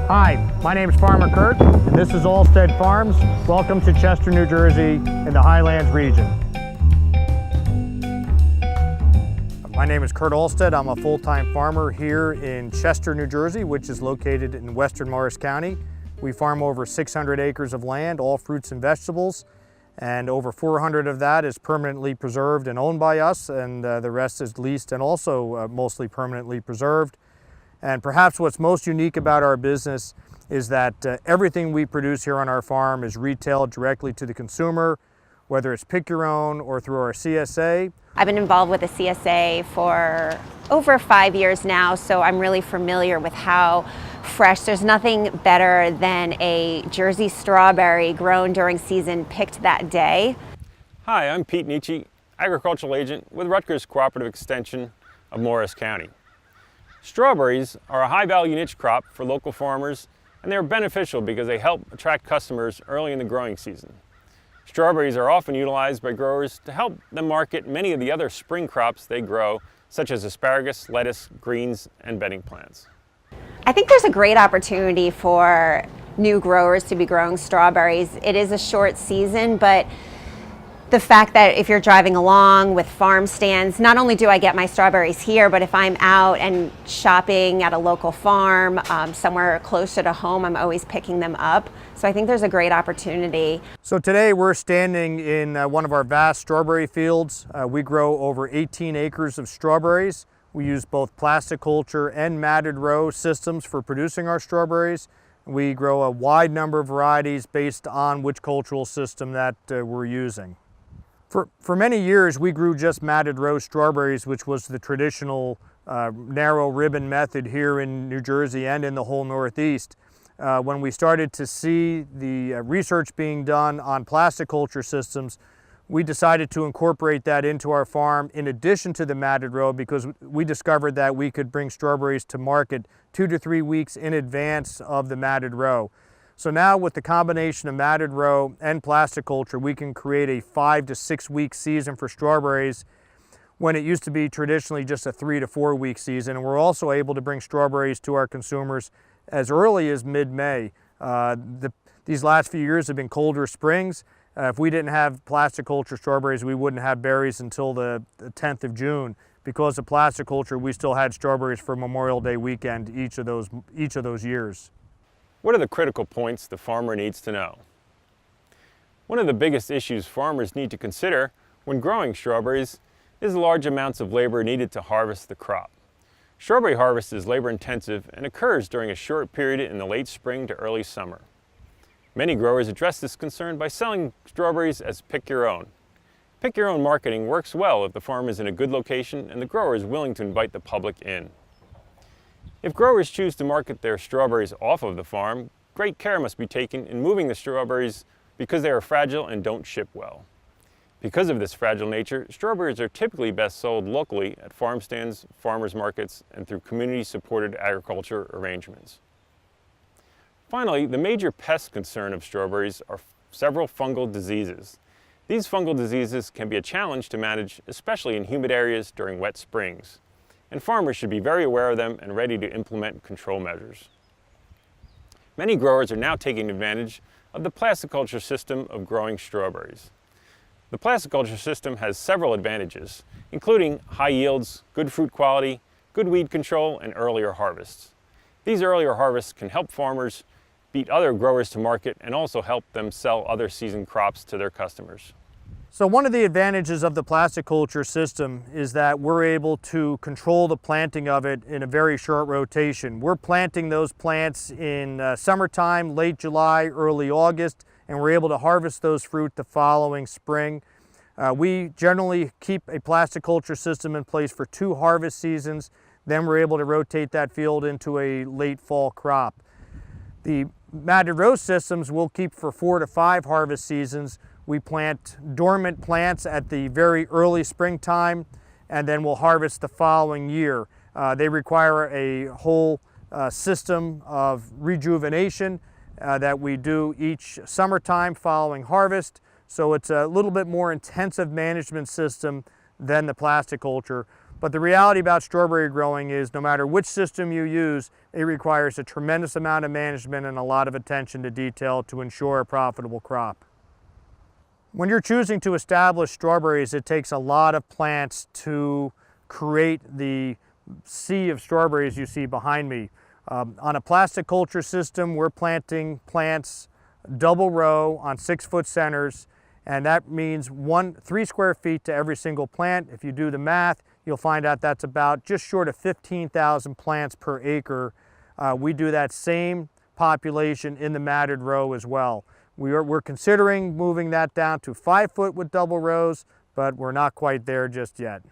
Hi, my name is Farmer Kurt, and this is Alstede Farms. Welcome to Chester, New Jersey, in the Highlands region. My name is Kurt Alstede. I'm a full-time farmer here in Chester, New Jersey, which is located in western Morris County. We farm over 600 acres of land, all fruits and vegetables, and over 400 of that is permanently preserved and owned by us, and the rest is leased and also mostly permanently preserved. And perhaps what's most unique about our business is that everything we produce here on our farm is retailed directly to the consumer, whether it's pick your own or through our CSA. I've been involved with the CSA for over 5 years now, so I'm really familiar with how fresh. There's nothing better than a Jersey strawberry grown during season, picked that day. Hi, I'm Pete Nietzsche, agricultural agent with Rutgers Cooperative Extension of Morris County. Strawberries are a high-value niche crop for local farmers, and they're beneficial because they help attract customers early in the growing season. Strawberries are often utilized by growers to help them market many of the other spring crops they grow, such as asparagus, lettuce, greens, and bedding plants. I think there's a great opportunity for new growers to be growing strawberries. It is a short season, but the fact that if you're driving along with farm stands, not only do I get my strawberries here, but if I'm out and shopping at a local farm, somewhere closer to home, I'm always picking them up. So I think there's a great opportunity. So today we're standing in one of our vast strawberry fields. We grow over 18 acres of strawberries. We use both plastic culture and matted row systems for producing our strawberries. We grow a wide number of varieties based on which cultural system that we're using. For many years, we grew just matted row strawberries, which was the traditional narrow ribbon method here in New Jersey and in the whole Northeast. When we started to see the research being done on plastic culture systems, we decided to incorporate that into our farm in addition to the matted row, because we discovered that we could bring strawberries to market 2 to 3 weeks in advance of the matted row. So now with the combination of matted row and plastic culture, we can create a 5 to 6 week season for strawberries when it used to be traditionally just a 3 to 4 week season. And we're also able to bring strawberries to our consumers as early as mid-May. These last few years have been colder springs. If we didn't have plastic culture strawberries, we wouldn't have berries until the 10th of June. Because of plastic culture, we still had strawberries for Memorial Day weekend each of those years. What are the critical points the farmer needs to know? One of the biggest issues farmers need to consider when growing strawberries is the large amounts of labor needed to harvest the crop. Strawberry harvest is labor intensive and occurs during a short period in the late spring to early summer. Many growers address this concern by selling strawberries as pick your own. Pick your own marketing works well if the farm is in a good location and the grower is willing to invite the public in. If growers choose to market their strawberries off of the farm, great care must be taken in moving the strawberries because they are fragile and don't ship well. Because of this fragile nature, strawberries are typically best sold locally at farm stands, farmers markets, and through community-supported agriculture arrangements. Finally, the major pest concern of strawberries are several fungal diseases. These fungal diseases can be a challenge to manage, especially in humid areas during wet springs, and farmers should be very aware of them and ready to implement control measures. Many growers are now taking advantage of the plastic culture system of growing strawberries. The plastic culture system has several advantages, including high yields, good fruit quality, good weed control, and earlier harvests. These earlier harvests can help farmers beat other growers to market and also help them sell other season crops to their customers. So one of the advantages of the plastic culture system is that we're able to control the planting of it in a very short rotation. We're planting those plants in summertime, late July, early August, and we're able to harvest those fruit the following spring. We generally keep a plastic culture system in place for 2 harvest seasons, then we're able to rotate that field into a late fall crop. The matted row systems we'll keep for 4 to 5 harvest seasons. We plant dormant plants at the very early springtime, and then we'll harvest the following year. They require a whole system of rejuvenation that we do each summertime following harvest. So it's a little bit more intensive management system than the plastic culture. But the reality about strawberry growing is no matter which system you use, it requires a tremendous amount of management and a lot of attention to detail to ensure a profitable crop. When you're choosing to establish strawberries, it takes a lot of plants to create the sea of strawberries you see behind me. On a plastic culture system, we're planting plants double row on 6-foot centers, and that means 3 square feet to every single plant. If you do the math, you'll find out that's about just short of 15,000 plants per acre. We do that same population in the matted row as well. We're considering moving that down to 5 foot with double rows, but we're not quite there just yet.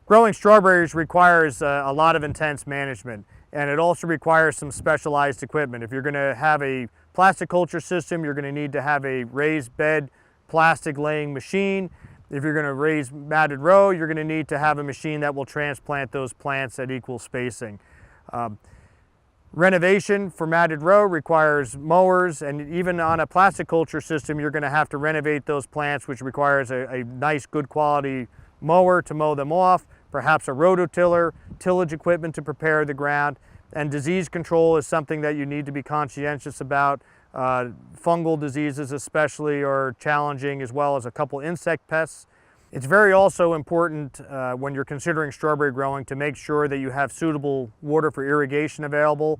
Growing strawberries requires a lot of intense management, and it also requires some specialized equipment. If you're going to have a plastic culture system, you're going to need to have a raised bed plastic laying machine. If you're going to raise matted row, you're going to need to have a machine that will transplant those plants at equal spacing. Renovation for matted row requires mowers, and even on a plastic culture system, you're going to have to renovate those plants, which requires a nice, good quality mower to mow them off, perhaps a rototiller, tillage equipment to prepare the ground, and disease control is something that you need to be conscientious about. Fungal diseases especially are challenging, as well as a couple insect pests. It's very also important when you're considering strawberry growing to make sure that you have suitable water for irrigation available,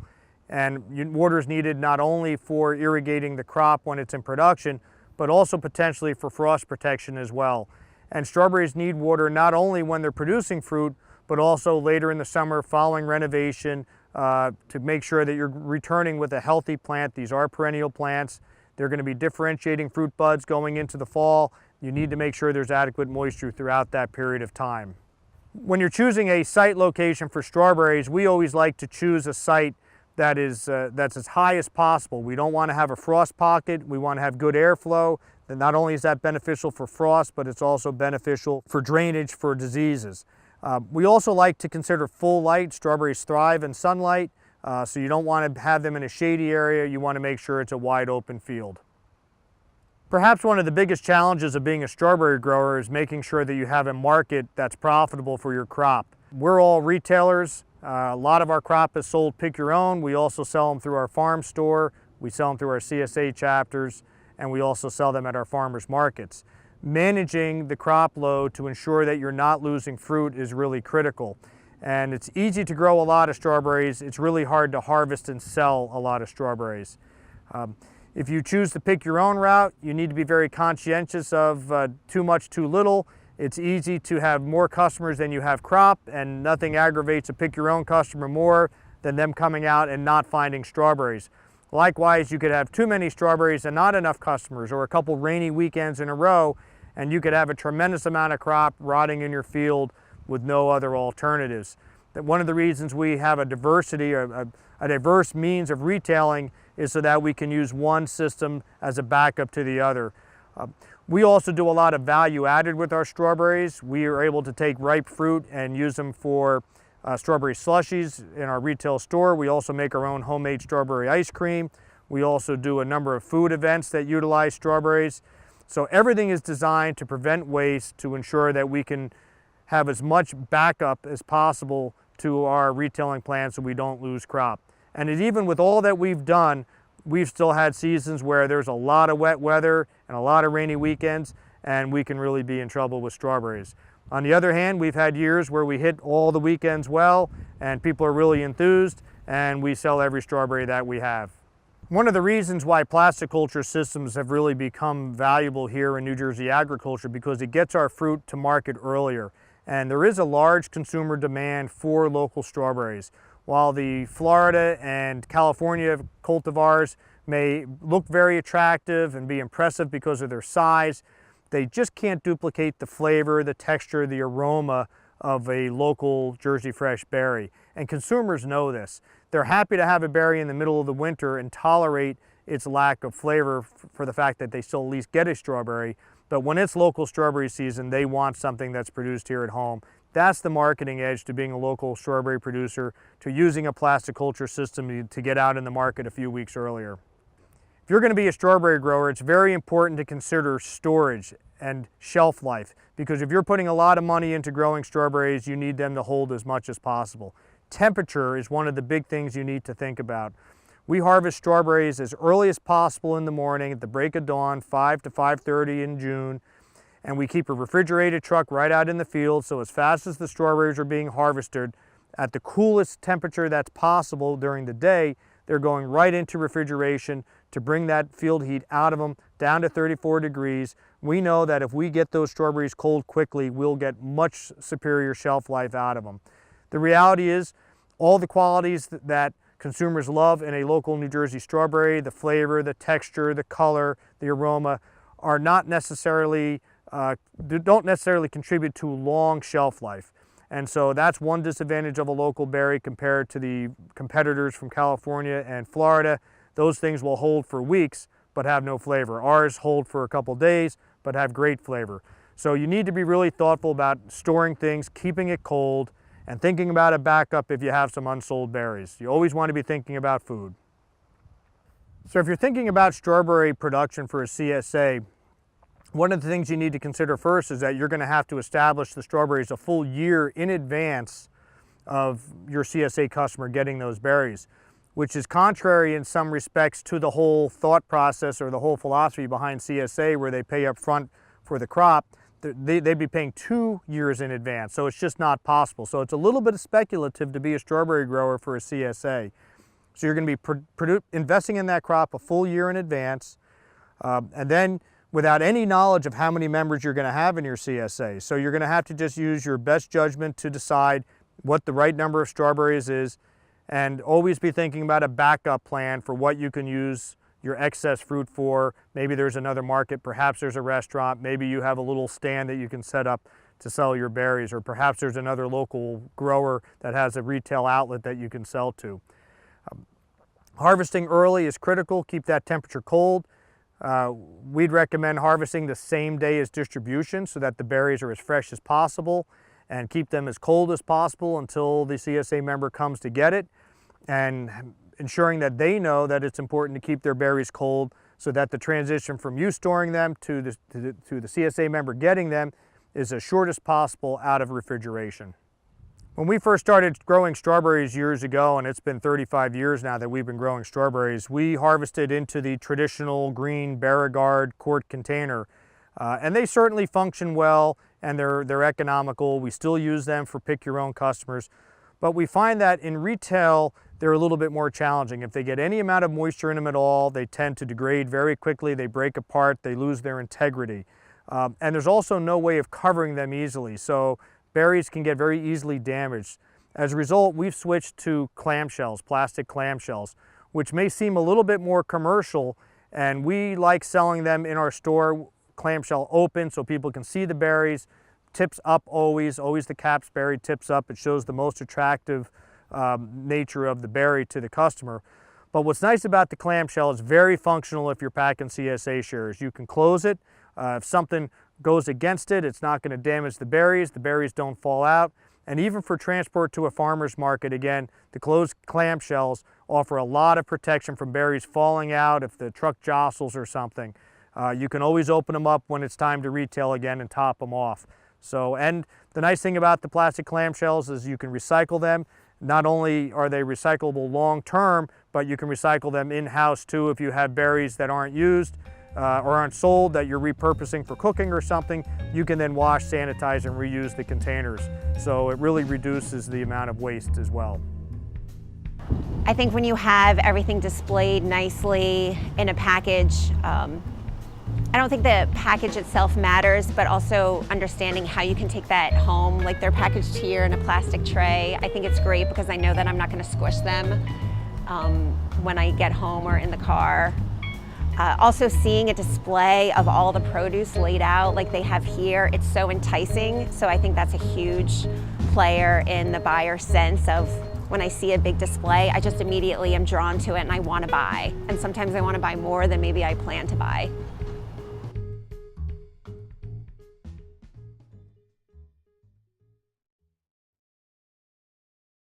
and water is needed not only for irrigating the crop when it's in production, but also potentially for frost protection as well. And strawberries need water not only when they're producing fruit, but also later in the summer following renovation to make sure that you're returning with a healthy plant. These are perennial plants. They're going to be differentiating fruit buds going into the fall. You need to make sure there's adequate moisture throughout that period of time. When you're choosing a site location for strawberries, we always like to choose a site that's as high as possible. We don't want to have a frost pocket. We want to have good airflow. And not only is that beneficial for frost, but it's also beneficial for drainage for diseases. We also like to consider full light. Strawberries thrive in sunlight, so you don't want to have them in a shady area. You want to make sure it's a wide open field. Perhaps one of the biggest challenges of being a strawberry grower is making sure that you have a market that's profitable for your crop. We're all retailers. A lot of our crop is sold pick your own. We also sell them through our farm store. We sell them through our CSA chapters, and we also sell them at our farmers markets. Managing the crop load to ensure that you're not losing fruit is really critical. And it's easy to grow a lot of strawberries. It's really hard to harvest and sell a lot of strawberries. If you choose to pick your own route, you need to be very conscientious of too much, too little. It's easy to have more customers than you have crop, and nothing aggravates a pick your own customer more than them coming out and not finding strawberries. Likewise, you could have too many strawberries and not enough customers, or a couple rainy weekends in a row, and you could have a tremendous amount of crop rotting in your field with no other alternatives. One of the reasons we have a diversity, a diverse means of retailing, is so that we can use one system as a backup to the other. We also do a lot of value added with our strawberries. We are able to take ripe fruit and use them for strawberry slushies in our retail store. We also make our own homemade strawberry ice cream. We also do a number of food events that utilize strawberries. So everything is designed to prevent waste, to ensure that we can have as much backup as possible to our retailing plants so we don't lose crop. And even with all that we've done, we've still had seasons where there's a lot of wet weather and a lot of rainy weekends, and we can really be in trouble with strawberries. On the other hand, we've had years where we hit all the weekends well, and people are really enthused, and we sell every strawberry that we have. One of the reasons why plastic culture systems have really become valuable here in New Jersey agriculture, because it gets our fruit to market earlier. And there is a large consumer demand for local strawberries. While the Florida and California cultivars may look very attractive and be impressive because of their size, they just can't duplicate the flavor, the texture, the aroma of a local Jersey fresh berry. And consumers know this. They're happy to have a berry in the middle of the winter and tolerate its lack of flavor for the fact that they still at least get a strawberry. But when it's local strawberry season, they want something that's produced here at home. That's the marketing edge to being a local strawberry producer, to using a plastic culture system to get out in the market a few weeks earlier. If you're going to be a strawberry grower, it's very important to consider storage and shelf life, because if you're putting a lot of money into growing strawberries, you need them to hold as much as possible. Temperature is one of the big things you need to think about. We harvest strawberries as early as possible in the morning at the break of dawn, 5 to 5:30 in June, and we keep a refrigerated truck right out in the field, so as fast as the strawberries are being harvested, at the coolest temperature that's possible during the day, they're going right into refrigeration to bring that field heat out of them down to 34 degrees. We know that if we get those strawberries cold quickly, we'll get much superior shelf life out of them. The reality is, all the qualities that consumers love in a local New Jersey strawberry, the flavor, the texture, the color, the aroma, are not necessarily, don't necessarily contribute to long shelf life. And so that's one disadvantage of a local berry compared to the competitors from California and Florida. Those things will hold for weeks but have no flavor. Ours hold for a couple days but have great flavor. So you need to be really thoughtful about storing things, keeping it cold, and thinking about a backup if you have some unsold berries. You always want to be thinking about food. So if you're thinking about strawberry production for a CSA, one of the things you need to consider first is that you're going to have to establish the strawberries a full year in advance of your CSA customer getting those berries, which is contrary in some respects to the whole thought process or the whole philosophy behind CSA, where they pay up front for the crop. They'd be paying 2 years in advance, so it's just not possible. So it's a little bit speculative to be a strawberry grower for a CSA. So you're going to be investing in that crop a full year in advance, and then without any knowledge of how many members you're going to have in your CSA. So you're going to have to just use your best judgment to decide what the right number of strawberries is, and always be thinking about a backup plan for what you can use your excess fruit for. Maybe there's another market, perhaps there's a restaurant, maybe you have a little stand that you can set up to sell your berries, or perhaps there's another local grower that has a retail outlet that you can sell to. Harvesting early is critical. Keep that temperature cold. We'd recommend harvesting the same day as distribution so that the berries are as fresh as possible, and keep them as cold as possible until the CSA member comes to get it, and ensuring that they know that it's important to keep their berries cold so that the transition from you storing them to the CSA member getting them is as short as possible out of refrigeration. When we first started growing strawberries years ago, and it's been 35 years now that we've been growing strawberries, we harvested into the traditional green Barrigard quart container. And they certainly function well, and they're economical. We still use them for pick your own customers. But we find that in retail, they're a little bit more challenging. If they get any amount of moisture in them at all, they tend to degrade very quickly. They break apart, they lose their integrity. And there's also no way of covering them easily. So berries can get very easily damaged. As a result, we've switched to clamshells, plastic clamshells, which may seem a little bit more commercial, and we like selling them in our store, clamshell open so people can see the berries, tips up always the caps berry tips up. It shows the most attractive nature of the berry to the customer. But what's nice about the clamshell is very functional if you're packing CSA shares. You can close it. If something goes against it, it's not going to damage the berries don't fall out. And even for transport to a farmer's market, again, the closed clamshells offer a lot of protection from berries falling out if the truck jostles or something. You can always open them up when it's time to retail again and top them off. So, and the nice thing about the plastic clamshells is you can recycle them. Not only are they recyclable long term, but you can recycle them in-house too if you have berries that aren't used or aren't sold that you're repurposing for cooking or something. You can then wash, sanitize, and reuse the containers. So it really reduces the amount of waste as well. I think when you have everything displayed nicely in a package, I don't think the package itself matters, but also understanding how you can take that home. Like they're packaged here in a plastic tray. I think it's great because I know that I'm not going to squish them when I get home or in the car. Also seeing a display of all the produce laid out like they have here, it's so enticing. So I think that's a huge player in the buyer's sense of when I see a big display, I just immediately am drawn to it and I want to buy. And sometimes I want to buy more than maybe I plan to buy.